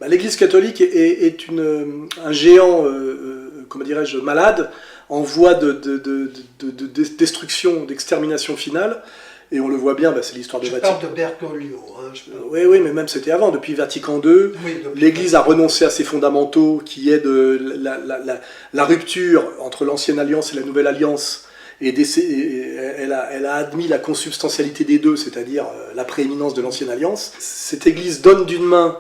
L'Église catholique est un géant, comment dirais-je, malade, en voie de destruction, d'extermination finale. Et on le voit bien, c'est l'histoire de Vatican. Je parle de Bergoglio. Oui, mais même c'était avant, depuis Vatican II, l'Église a renoncé à ses fondamentaux, qui est de la rupture entre l'Ancienne Alliance et la Nouvelle Alliance. Et elle a admis la consubstantialité des deux, c'est-à-dire la prééminence de l'Ancienne Alliance. Cette Église donne d'une main,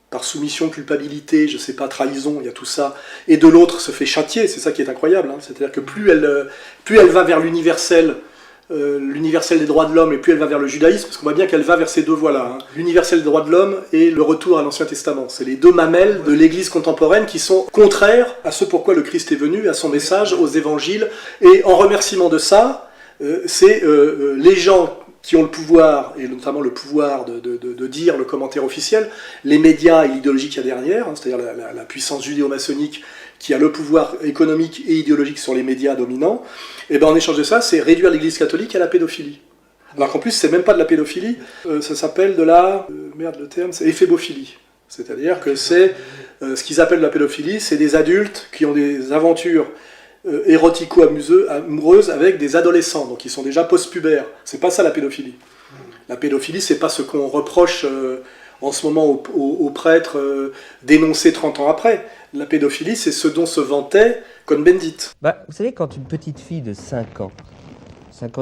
par soumission, culpabilité, je sais pas, trahison, il y a tout ça, et de l'autre se fait châtier, c'est ça qui est incroyable. C'est-à-dire que plus elle va vers l'universel des droits de l'homme, et plus elle va vers le judaïsme, parce qu'on voit bien qu'elle va vers ces deux voies-là. L'universel des droits de l'homme et le retour à l'Ancien Testament. C'est les deux mamelles de l'Église contemporaine qui sont contraires à ce pourquoi le Christ est venu, à son message, aux évangiles. Et en remerciement de ça, c'est les gens qui ont le pouvoir, et notamment le pouvoir de dire le commentaire officiel, les médias et l'idéologie qu'il y a derrière, c'est-à-dire la puissance judéo-maçonnique qui a le pouvoir économique et idéologique sur les médias dominants, et en échange de ça, c'est réduire l'Église catholique à la pédophilie. Alors qu'en plus, c'est même pas de la pédophilie, ça s'appelle de la... le terme, c'est éphébophilie. C'est-à-dire que c'est ce qu'ils appellent la pédophilie, c'est des adultes qui ont des aventures érotico-amoureuses avec des adolescents, donc ils sont déjà post-pubères. C'est pas ça la pédophilie. La pédophilie, c'est pas ce qu'on reproche en ce moment aux prêtres dénoncés 30 ans après. La pédophilie, c'est ce dont se vantait Cohn-Bendit. Vous savez, quand une petite fille de 5 ans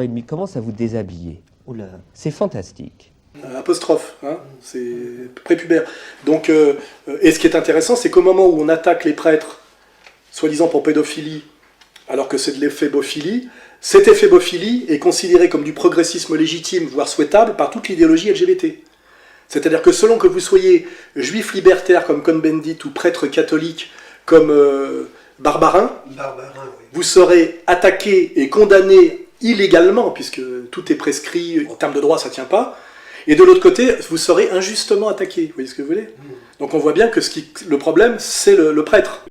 et demi, commence à vous déshabiller, c'est fantastique. Apostrophe, c'est prépubère. Donc, et ce qui est intéressant, c'est qu'au moment où on attaque les prêtres, soi-disant pour pédophilie, alors que c'est de l'éphébophilie, cette éphébophilie est considérée comme du progressisme légitime, voire souhaitable, par toute l'idéologie LGBT. C'est-à-dire que selon que vous soyez juif libertaire comme Cohn-Bendit ou prêtre catholique comme Barbarin, vous serez attaqué et condamné illégalement, puisque tout est prescrit, en termes de droit ça ne tient pas, et de l'autre côté, vous serez injustement attaqué. Vous voyez ce que vous voulez ? Donc on voit bien que le problème, c'est le prêtre.